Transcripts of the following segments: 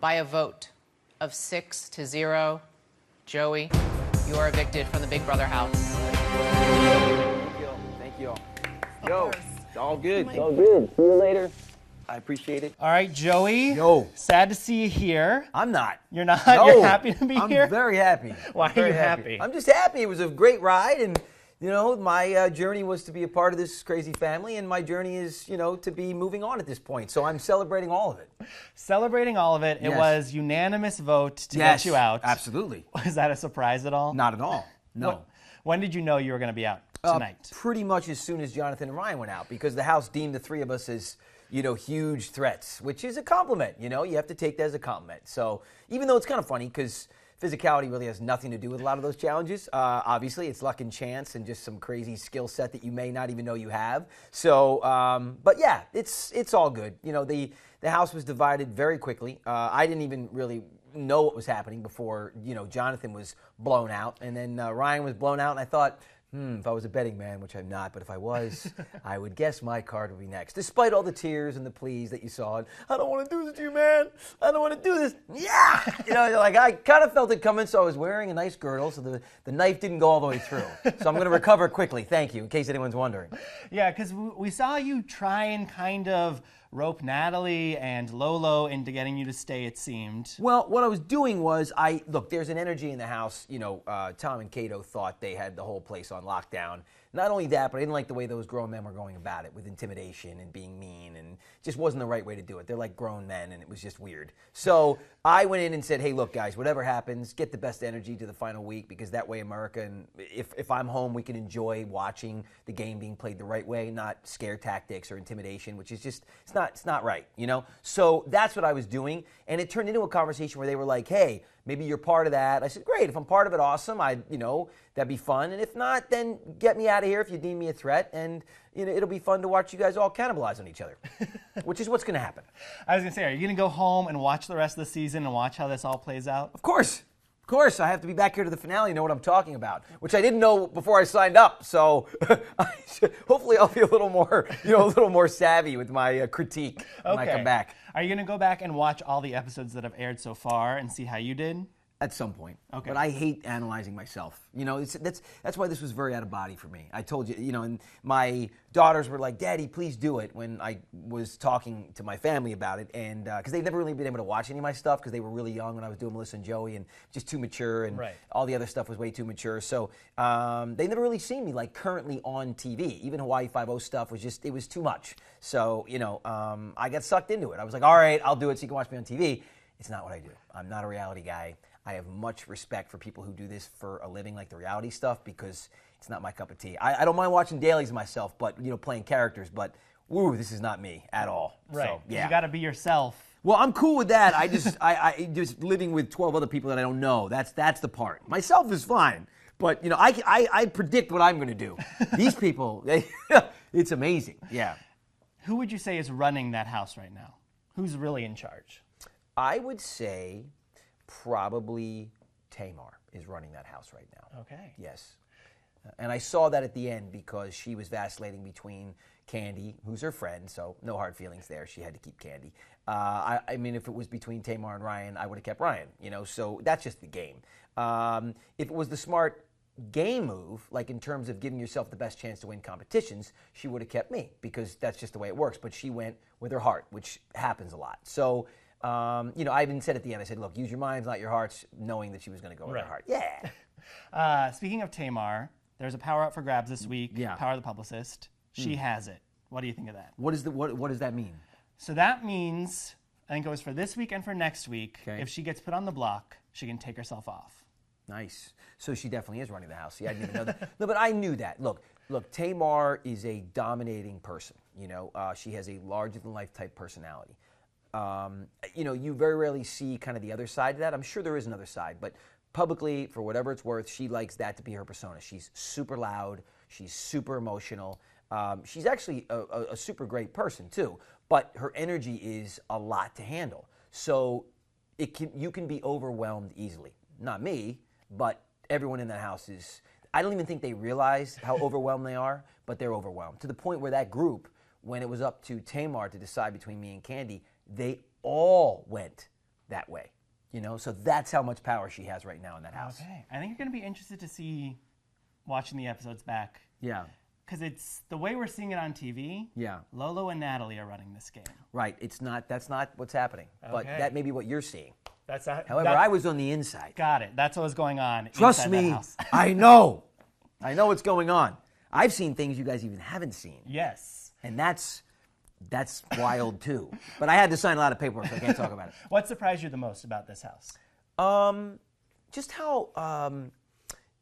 By a vote of 6-0, Joey, you are evicted from the Big Brother house. Thank you all. Yo, it's all good. It's all good. See you later. I appreciate it. All right, Joey. Yo. Sad to see you here. I'm not. You're not? No. You're happy to be here? I'm very happy. Why are you happy? I'm just happy. It was a great ride, and my journey was to be a part of this crazy family, and my journey is, to be moving on at this point. So I'm celebrating all of it. Celebrating all of it. Yes. It was unanimous vote to get you out. Absolutely. Was that a surprise at all? Not at all. No. When did you know you were going to be out tonight? Pretty much as soon as Jonathan and Ryan went out, because the house deemed the three of us as, huge threats, which is a compliment. You have to take that as a compliment. So even though it's kind of funny because physicality really has nothing to do with a lot of those challenges. Obviously, it's luck and chance and just some crazy skill set that you may not even know you have. So, but yeah, it's all good. The house was divided very quickly. I didn't even really know what was happening before, Jonathan was blown out. And then Ryan was blown out, and I thought, if I was a betting man, which I'm not, but if I was, I would guess my card would be next. Despite all the tears and the pleas that you saw, I don't want to do this to you, man. I don't want to do this. Yeah! I kind of felt it coming, so I was wearing a nice girdle, so the knife didn't go all the way through. So I'm going to recover quickly, thank you, in case anyone's wondering. Yeah, because we saw you try and kind of rope Natalie and Lolo into getting you to stay, it seemed. Well, what I was doing was, there's an energy in the house. Tom and Cato thought they had the whole place on lockdown. Not only that, but I didn't like the way those grown men were going about it with intimidation and being mean, and just wasn't the right way to do it. They're like grown men, and it was just weird. So I went in and said, hey, look, guys, whatever happens, get the best energy to the final week, because that way America, and if I'm home, we can enjoy watching the game being played the right way, not scare tactics or intimidation, which is just, it's not right, So that's what I was doing, and it turned into a conversation where they were like, hey, maybe you're part of that. I said, great, if I'm part of it, awesome. That'd be fun. And if not, then get me out of here if you deem me a threat. And it'll be fun to watch you guys all cannibalize on each other, which is what's going to happen. I was going to say, are you going to go home and watch the rest of the season and watch how this all plays out? Of course. Of course. I have to be back here to the finale and know what I'm talking about, which I didn't know before I signed up. So hopefully I'll be a little more savvy with my critique when I come back. Are you going to go back and watch all the episodes that have aired so far and see how you did? At some point. Okay. But I hate analyzing myself. That's why this was very out of body for me. I told you, and my daughters were like, Daddy, please do it, when I was talking to my family about it. And because they've never really been able to watch any of my stuff because they were really young when I was doing Melissa and Joey, and just too mature, and all the other stuff was way too mature. So they never really seen me like currently on TV. Even Hawaii Five-0 stuff it was too much. So, I got sucked into it. I was like, all right, I'll do it so you can watch me on TV. It's not what I do. I'm not a reality guy. I have much respect for people who do this for a living, like the reality stuff, because it's not my cup of tea. I don't mind watching dailies myself, but playing characters. But this is not me at all. Right. So, yeah. You got to be yourself. Well, I'm cool with that. I just living with 12 other people that I don't know. That's the part. Myself is fine, but I predict what I'm going to do. These people, it's amazing. Yeah. Who would you say is running that house right now? Who's really in charge? I would say probably Tamar is running that house right now. Okay. Yes. And I saw that at the end because she was vacillating between Candy, who's her friend, so no hard feelings there. She had to keep Candy. I mean, if it was between Tamar and Ryan, I would have kept Ryan, so that's just the game. If it was the smart game move, like in terms of giving yourself the best chance to win competitions, she would have kept me because that's just the way it works. But she went with her heart, which happens a lot. So, I even said at the end, I said, look, use your minds, not your hearts, knowing that she was going to go with her heart. Yeah. Speaking of Tamar, there's a power up for grabs this week. Yeah. Power of the publicist. She has it. What do you think of that? What does that mean? So that means, I think it was for this week and for next week, Okay. if she gets put on the block, she can take herself off. Nice. So she definitely is running the house. See, I didn't even know that. No, but I knew that. Look, Tamar is a dominating person. She has a larger-than-life type personality. You very rarely see kind of the other side of that. I'm sure there is another side, but publicly, for whatever it's worth, she likes that to be her persona. She's super loud. She's super emotional. She's actually a super great person, too, but her energy is a lot to handle. So you can be overwhelmed easily. Not me, but everyone in that house is. I don't even think they realize how overwhelmed they are, but they're overwhelmed. To the point where that group, when it was up to Tamar to decide between me and Candy, they all went that way. So that's how much power she has right now in that house. Okay. I think you're going to be interested to see watching the episodes back. Yeah. Because it's the way we're seeing it on TV. Yeah. Lolo and Natalie are running this game. Right. That's not what's happening. But Okay. that may be what you're seeing. However, I was on the inside. Got it. That's what was going on. Trust inside me, that house. I know what's going on. I've seen things you guys even haven't seen. Yes. And that's wild too. But I had to sign a lot of paperwork, so I can't talk about it. What surprised you the most about this house? Just how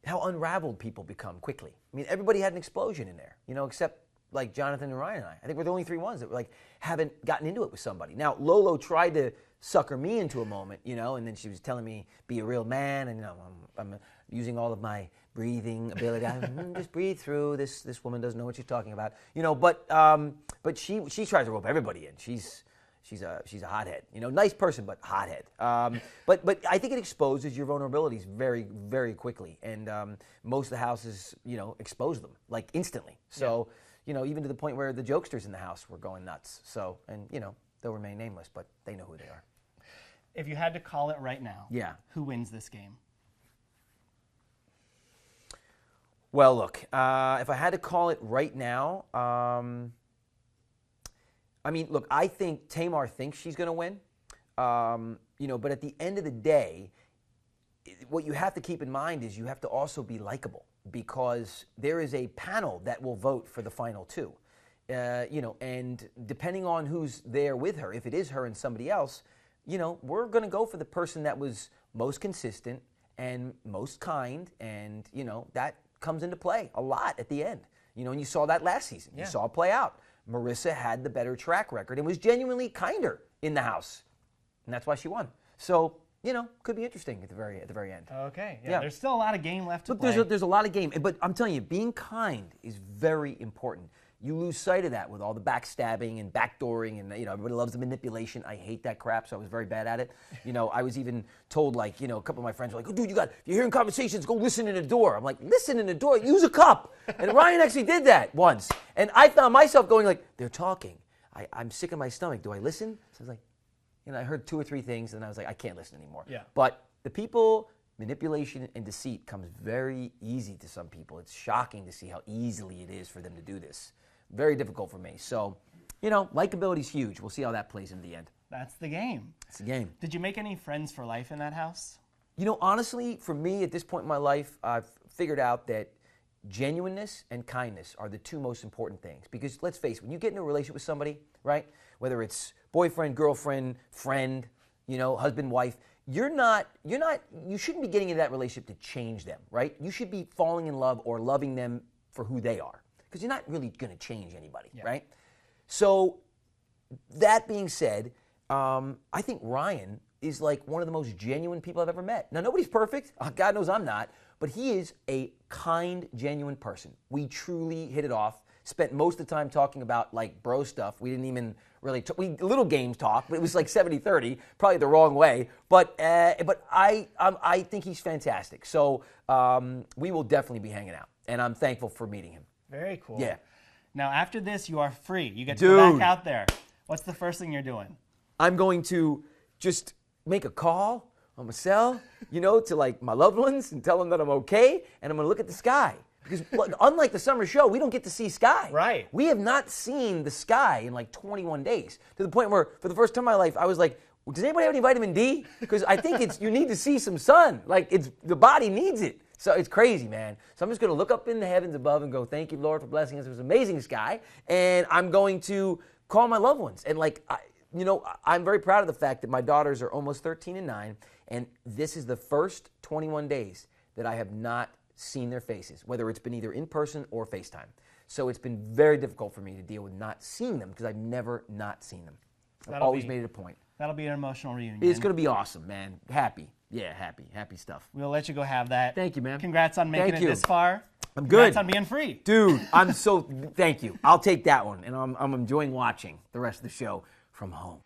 unraveled people become quickly. I mean, everybody had an explosion in there, except like Jonathan and Ryan and I. I think we're the only three ones that haven't gotten into it with somebody. Now, Lolo tried to sucker me into a moment, and then she was telling me be a real man, and I'm using all of my breathing ability. Just breathe through. This woman doesn't know what she's talking about, But she tries to rope everybody in. She's a hothead, nice person, but hothead. But I think it exposes your vulnerabilities very, very quickly, and most of the houses, expose them like instantly. So, even to the point where the jokesters in the house were going nuts. So, and they'll remain nameless, but they know who they are. If you had to call it right now, who wins this game? Well, look, if I had to call it right now, look, I think Tamar thinks she's going to win, but at the end of the day, what you have to keep in mind is you have to also be likable, because there is a panel that will vote for the final two, and depending on who's there with her, if it is her and somebody else, we're going to go for the person that was most consistent and most kind, and, that comes into play a lot at the end, and you saw that last season. You saw it play out. Marissa had the better track record and was genuinely kinder in the house, and that's why she won. So, could be interesting at the very end. Okay, yeah. There's still a lot of game left to play. There's a lot of game, but I'm telling you, being kind is very important. You lose sight of that with all the backstabbing and backdooring, and everybody loves the manipulation. I hate that crap, so I was very bad at it. I was even told, a couple of my friends were like, "Oh, dude, if you're hearing conversations, go listen in the door." I'm like, "Listen in the door? Use a cup." And Ryan actually did that once, and I found myself going like, "They're talking. I'm sick in my stomach. Do I listen?" So I was like, I heard two or three things, and I was like, I can't listen anymore. Yeah. But the people, manipulation and deceit comes very easy to some people. It's shocking to see how easily it is for them to do this. Very difficult for me. So, likability is huge. We'll see how that plays in the end. That's the game. It's the game. Did you make any friends for life in that house? Honestly, for me at this point in my life, I've figured out that genuineness and kindness are the two most important things. Because let's face it, when you get in a relationship with somebody, right, whether it's boyfriend, girlfriend, friend, husband, wife, you shouldn't be getting into that relationship to change them, right? You should be falling in love or loving them for who they are. Because you're not really going to change anybody, right? So, that being said, I think Ryan is like one of the most genuine people I've ever met. Now, nobody's perfect. God knows I'm not. But he is a kind, genuine person. We truly hit it off. Spent most of the time talking about bro stuff. We didn't even really little games talk, but it was like 70-30, probably the wrong way. But I think he's fantastic. So we will definitely be hanging out, and I'm thankful for meeting him. Very cool. Yeah. Now, after this, you are free. You get to go back out there. What's the first thing you're doing? I'm going to just make a call on my cell, to my loved ones and tell them that I'm okay, and I'm going to look at the sky. Because unlike the summer show, we don't get to see sky. Right. We have not seen the sky in 21 days, to the point where for the first time in my life, I was like, does anybody have any vitamin D? Because I think you need to see some sun. The body needs it. So it's crazy, man. So I'm just going to look up in the heavens above and go, thank you, Lord, for blessing us with this amazing sky. And I'm going to call my loved ones. And I'm very proud of the fact that my daughters are almost 13 and 9. And this is the first 21 days that I have not seen their faces, whether it's been either in person or FaceTime. So it's been very difficult for me to deal with not seeing them, because I've never not seen them. I've always made it a point. That'll be an emotional reunion. It's going to be awesome, man. Happy. Yeah, happy stuff. We'll let you go have that. Thank you, man. Congrats on making it this far. I'm good. Congrats on being free. Dude, thank you. I'll take that one, and I'm enjoying watching the rest of the show from home.